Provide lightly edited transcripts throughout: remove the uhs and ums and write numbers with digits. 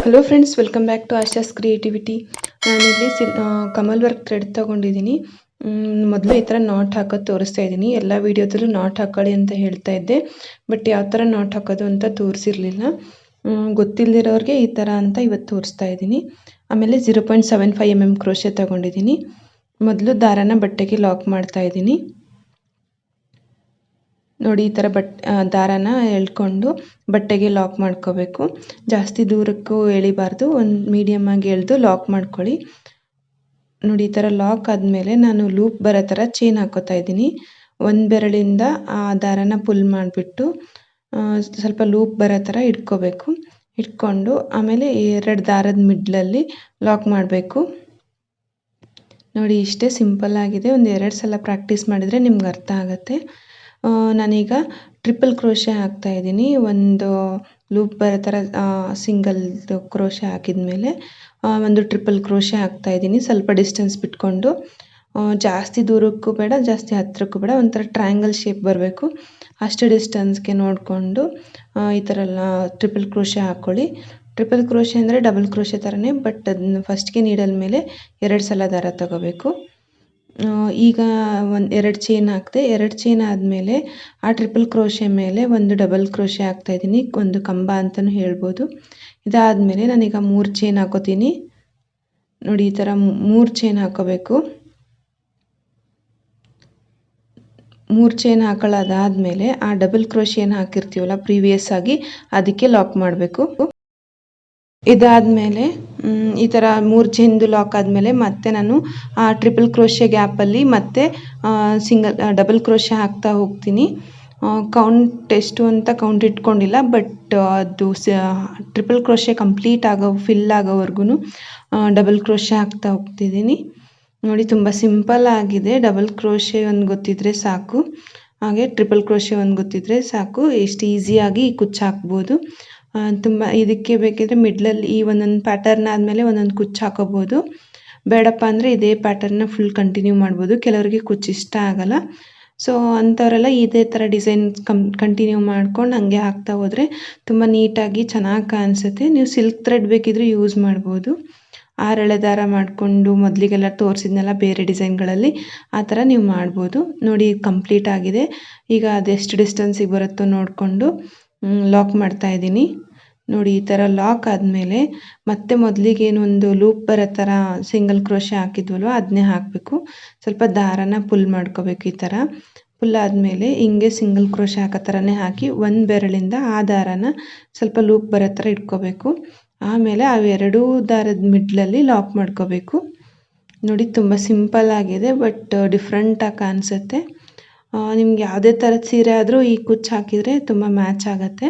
Hello friends, welcome back to Asha's creativity. ನಾನಿಲ್ಲಿ Kamal work thread ತೊಗೊಂಡಿದ್ದೀನಿ. ಮೊದಲು ಈ ಥರ ನಾಟ್ ಹಾಕೋದು ತೋರಿಸ್ತಾ ಇದ್ದೀನಿ. ಎಲ್ಲ ವೀಡಿಯೋದಲ್ಲೂ ನಾಟ್ ಹಾಕೊಳ್ಳಿ ಅಂತ ಹೇಳ್ತಾ ಇದ್ದೆ, ಬಟ್ ಯಾವ ಥರ ನಾಟ್ ಹಾಕೋದು ಅಂತ ತೋರಿಸಿರಲಿಲ್ಲ. ಗೊತ್ತಿಲ್ಲದಿರೋರಿಗೆ ಈ ಥರ ಅಂತ ಇವತ್ತು ತೋರಿಸ್ತಾ ಇದ್ದೀನಿ. ಆಮೇಲೆ 0.75 mm ಕ್ರೋಶೆ ತೊಗೊಂಡಿದ್ದೀನಿ. ಮೊದಲು ದಾರಾನ ಬಟ್ಟೆಗೆ ಲಾಕ್ ಮಾಡ್ತಾ ಇದ್ದೀನಿ. ನೋಡಿ, ಈ ಥರ ದಾರಾನ ಎಳ್ಕೊಂಡು ಬಟ್ಟೆಗೆ ಲಾಕ್ ಮಾಡ್ಕೋಬೇಕು. ಜಾಸ್ತಿ ದೂರಕ್ಕೂ ಎಳಿಬಾರ್ದು, ಒಂದು ಮೀಡಿಯಮ್ ಆಗಿ ಎಳೆದು ಲಾಕ್ ಮಾಡ್ಕೊಳ್ಳಿ. ನೋಡಿ, ಈ ಥರ ಲಾಕ್ ಆದಮೇಲೆ ನಾನು ಲೂಪ್ ಬರೋ ಥರ ಚೈನ್ ಹಾಕೋತಾ ಇದ್ದೀನಿ. ಒಂದು ಬೆರಳಿಂದ ಆ ದಾರಾನ ಪುಲ್ ಮಾಡಿಬಿಟ್ಟು ಸ್ವಲ್ಪ ಲೂಪ್ ಬರೋ ಥರ ಇಟ್ಕೋಬೇಕು. ಇಟ್ಕೊಂಡು ಆಮೇಲೆ 2 ದಾರದ ಮಿಡ್ಲಲ್ಲಿ ಲಾಕ್ ಮಾಡಬೇಕು. ನೋಡಿ, ಇಷ್ಟೇ ಸಿಂಪಲ್ ಆಗಿದೆ. ಒಂದು 2 ಸಲ ಪ್ರಾಕ್ಟೀಸ್ ಮಾಡಿದರೆ ನಿಮ್ಗೆ ಅರ್ಥ ಆಗುತ್ತೆ. ನಾನೀಗ ಟ್ರಿಪಲ್ ಕ್ರೋಶೆ ಹಾಕ್ತಾ ಇದ್ದೀನಿ. ಒಂದು ಲೂಪ್ ಬರೋ ಥರ ಸಿಂಗಲ್ ಕ್ರೋಶೆ ಹಾಕಿದ್ಮೇಲೆ ಒಂದು ಟ್ರಿಪಲ್ ಕ್ರೋಶೆ ಹಾಕ್ತಾ ಇದ್ದೀನಿ. ಸ್ವಲ್ಪ ಡಿಸ್ಟೆನ್ಸ್ ಬಿಟ್ಕೊಂಡು, ಜಾಸ್ತಿ ದೂರಕ್ಕೂ ಬೇಡ, ಜಾಸ್ತಿ ಹತ್ತಿರಕ್ಕೂ ಬೇಡ, ಒಂಥರ ಟ್ರಯಾಂಗಲ್ ಶೇಪ್ ಬರಬೇಕು. ಅಷ್ಟು ಡಿಸ್ಟೆನ್ಸ್ಗೆ ನೋಡಿಕೊಂಡು ಈ ಥರ ಟ್ರಿಪಲ್ ಕ್ರೋಶೆ ಹಾಕ್ಕೊಳ್ಳಿ. ಟ್ರಿಪಲ್ ಕ್ರೋಶೆ ಅಂದರೆ ಡಬಲ್ ಕ್ರೋಶೆ ಥರನೇ, ಬಟ್ ಅದನ್ನ ಫಸ್ಟ್ಗೆ ನೀಡಲ್ ಮೇಲೆ 2 ಸಲ ದಾರ ತಗೋಬೇಕು. ಈಗ 2 ಚೈನ್ ಹಾಕಿದೆ. 2 ಚೈನ್ ಆದಮೇಲೆ ಆ ಟ್ರಿಪಲ್ ಕ್ರೋಶೆ ಮೇಲೆ ಒಂದು ಡಬಲ್ ಕ್ರೋಶೆ ಹಾಕ್ತಾಯಿದ್ದೀನಿ. ಒಂದು ಕಂಬ ಅಂತಲೂ ಹೇಳ್ಬೋದು. ಇದಾದಮೇಲೆ ನಾನೀಗ 3 ಚೈನ್ ಹಾಕೋತೀನಿ. ನೋಡಿ, ಈ ಥರ 3 ಚೈನ್ ಹಾಕೋಬೇಕು. 3 ಚೈನ್ ಹಾಕೊಳ್ಳೋದಾದಮೇಲೆ ಆ ಡಬಲ್ ಕ್ರೋಶೆ ಏನು ಹಾಕಿರ್ತೀವಲ್ಲ ಪ್ರೀವಿಯಸ್ ಆಗಿ, ಅದಕ್ಕೆ ಲಾಕ್ ಮಾಡಬೇಕು. ಇದಾದಮೇಲೆ ಈ ಥರ 3 ಚೈನ್ದು ಲಾಕ್ ಆದಮೇಲೆ ಮತ್ತೆ ನಾನು ಆ ಟ್ರಿಪಲ್ ಕ್ರೋಶೆ ಗ್ಯಾಪಲ್ಲಿ ಮತ್ತೆ ಡಬಲ್ ಕ್ರೋಶೆ ಹಾಕ್ತಾ ಹೋಗ್ತೀನಿ. ಕೌಂಟ್ ಎಷ್ಟು ಅಂತ ಕೌಂಟ್ ಇಟ್ಕೊಂಡಿಲ್ಲ, ಬಟ್ ಅದು ಟ್ರಿಪಲ್ ಕ್ರೋಶೆ ಕಂಪ್ಲೀಟ್ ಫಿಲ್ ಆಗೋವರೆಗೂ ಡಬಲ್ ಕ್ರೋಶೆ ಹಾಕ್ತಾ ಹೋಗ್ತಿದ್ದೀನಿ. ನೋಡಿ, ತುಂಬ ಸಿಂಪಲ್ ಆಗಿದೆ. ಡಬಲ್ ಕ್ರೋಶೆ ಒಂದು ಗೊತ್ತಿದ್ರೆ ಸಾಕು, ಹಾಗೆ ಟ್ರಿಪಲ್ ಕ್ರೋಶೆ ಒಂದು ಗೊತ್ತಿದ್ರೆ ಸಾಕು. ಎಷ್ಟು ಈಸಿಯಾಗಿ ಕುಚ್ಚು ಹಾಕ್ಬೋದು. ತುಂಬ ಇದಕ್ಕೆ ಬೇಕಿದ್ರೆ ಮಿಡ್ಲಲ್ಲಿ ಈ ಒಂದೊಂದು ಪ್ಯಾಟರ್ನ್ ಆದಮೇಲೆ ಒಂದೊಂದು ಕುಚ್ಚು ಹಾಕೋಬೋದು. ಬೇಡಪ್ಪ ಅಂದರೆ ಇದೇ ಪ್ಯಾಟರ್ನ ಫುಲ್ ಕಂಟಿನ್ಯೂ ಮಾಡ್ಬೋದು. ಕೆಲವರಿಗೆ ಕುಚ್ಚು ಇಷ್ಟ ಆಗಲ್ಲ. ಸೊ ಅಂಥವರೆಲ್ಲ ಇದೇ ಥರ ಡಿಸೈನ್ ಕಂಟಿನ್ಯೂ ಮಾಡ್ಕೊಂಡು ಹಂಗೆ ಹಾಕ್ತಾ ಹೋದರೆ ತುಂಬ ನೀಟಾಗಿ ಚೆನ್ನಾಗಿ ಕಾಣಿಸುತ್ತೆ. ನೀವು ಸಿಲ್ಕ್ ಥ್ರೆಡ್ ಬೇಕಿದ್ರೆ ಯೂಸ್ ಮಾಡ್ಬೋದು. 6 ಎಳೆ ದಾರ ಮಾಡಿಕೊಂಡು ಮೊದಲಿಗೆಲ್ಲ ತೋರಿಸಿದ್ನೆಲ್ಲ ಬೇರೆ ಡಿಸೈನ್ಗಳಲ್ಲಿ ಆ ಥರ ನೀವು ಮಾಡ್ಬೋದು. ನೋಡಿ, ಕಂಪ್ಲೀಟ್ ಆಗಿದೆ. ಈಗ ಅದೆಷ್ಟು ಡಿಸ್ಟೆನ್ಸಿಗೆ ಬರುತ್ತೋ ನೋಡಿಕೊಂಡು ಲಾಕ್ ಮಾಡ್ತಾ ಇದ್ದೀನಿ. ನೋಡಿ, ಈ ಥರ ಲಾಕ್ ಆದಮೇಲೆ ಮತ್ತೆ ಮೊದಲಿಗೇನೊಂದು ಲೂಪ್ ಬರೋ ಥರ ಸಿಂಗಲ್ ಕ್ರೋಶೆ ಹಾಕಿದ್ವಲ್ವ, ಅದನ್ನೇ ಹಾಕಬೇಕು. ಸ್ವಲ್ಪ ದಾರಾನ ಪುಲ್ ಮಾಡ್ಕೋಬೇಕು. ಈ ಥರ ಪುಲ್ ಆದಮೇಲೆ ಹಿಂಗೆ ಸಿಂಗಲ್ ಕ್ರೋಶೆ ಹಾಕೋ ಥರನೇ ಹಾಕಿ ಒಂದು ಬೆರಳಿಂದ ಆ ದಾರಾನ ಸ್ವಲ್ಪ ಲೂಪ್ ಬರೋ ಥರ ಇಟ್ಕೋಬೇಕು. ಆಮೇಲೆ ಅವೆರಡೂ ದಾರದ ಮಿಡ್ಲಲ್ಲಿ ಲಾಕ್ ಮಾಡ್ಕೋಬೇಕು. ನೋಡಿ, ತುಂಬ ಸಿಂಪಲ್ ಆಗಿದೆ, ಬಟ್ ಡಿಫ್ರೆಂಟಾಗಿ ಕಾಣಿಸುತ್ತೆ. ನಿಮ್ಗೆ ಯಾವುದೇ ಥರದ ಸೀರೆ ಆದರೂ ಈ ಕುಚ್ಚು ಹಾಕಿದರೆ ತುಂಬ ಮ್ಯಾಚ್ ಆಗುತ್ತೆ.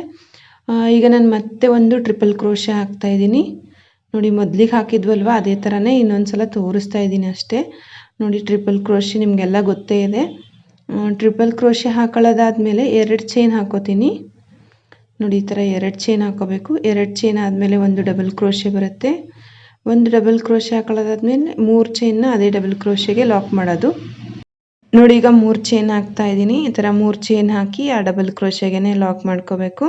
ಈಗ ನಾನು ಮತ್ತೆ ಒಂದು ಟ್ರಿಪಲ್ ಕ್ರೋಶೆ ಹಾಕ್ತಾಯಿದ್ದೀನಿ. ನೋಡಿ, ಮೊದಲಿಗೆ ಹಾಕಿದ್ವಲ್ವ ಅದೇ ಥರನೇ ಇನ್ನೊಂದು ಸಲ ತೋರಿಸ್ತಾ ಇದ್ದೀನಿ ಅಷ್ಟೇ. ನೋಡಿ, ಟ್ರಿಪಲ್ ಕ್ರೋಶೆ ನಿಮಗೆಲ್ಲ ಗೊತ್ತೇ ಇದೆ. ಟ್ರಿಪಲ್ ಕ್ರೋಶೆ ಹಾಕೊಳ್ಳೋದಾದಮೇಲೆ 2 ಚೈನ್ ಹಾಕೋತೀನಿ. ನೋಡಿ, ಈ ಥರ 2 ಚೈನ್ ಹಾಕೋಬೇಕು. 2 ಚೈನ್ ಆದಮೇಲೆ ಒಂದು ಡಬಲ್ ಕ್ರೋಶೆ ಬರುತ್ತೆ. ಒಂದು ಡಬಲ್ ಕ್ರೋಶೆ ಹಾಕೊಳ್ಳೋದಾದ್ಮೇಲೆ 3 ಚೈನ್ನ ಅದೇ ಡಬಲ್ ಕ್ರೋಶೆಗೆ ಲಾಕ್ ಮಾಡೋದು. ನೋಡಿ, ಈಗ 3 ಚೈನ್ ಹಾಕ್ತಾ ಇದ್ದೀನಿ. ಈ ಥರ 3 ಚೈನ್ ಹಾಕಿ ಆ ಡಬಲ್ ಕ್ರೋಶೆಗೆ ಲಾಕ್ ಮಾಡ್ಕೋಬೇಕು.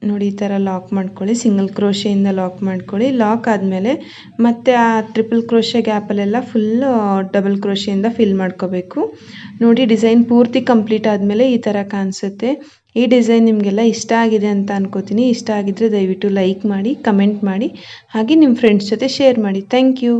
ನೋಡಿ, ಈ ಥರ ಲಾಕ್ ಮಾಡ್ಕೊಳ್ಳಿ. ಸಿಂಗಲ್ ಕ್ರೋಶೆಯಿಂದ ಲಾಕ್ ಮಾಡ್ಕೊಳ್ಳಿ. ಲಾಕ್ ಆದಮೇಲೆ ಮತ್ತೆ ಆ ಟ್ರಿಪಲ್ ಕ್ರೋಶೆ ಗ್ಯಾಪಲ್ಲೆಲ್ಲ ಫುಲ್ಲು ಡಬಲ್ ಕ್ರೋಶೆಯಿಂದ ಫಿಲ್ ಮಾಡ್ಕೋಬೇಕು. ನೋಡಿ, ಡಿಸೈನ್ ಪೂರ್ತಿ ಕಂಪ್ಲೀಟ್ ಆದಮೇಲೆ ಈ ಥರ ಕಾಣಿಸುತ್ತೆ. ಈ ಡಿಸೈನ್ ನಿಮಗೆಲ್ಲ ಇಷ್ಟ ಆಗಿದೆ ಅಂತ ಅನ್ಕೋತೀನಿ. ಇಷ್ಟ ಆಗಿದ್ದರೆ ದಯವಿಟ್ಟು ಲೈಕ್ ಮಾಡಿ, ಕಮೆಂಟ್ ಮಾಡಿ, ಹಾಗೆ ನಿಮ್ಮ ಫ್ರೆಂಡ್ಸ್ ಜೊತೆ ಶೇರ್ ಮಾಡಿ. Thank you.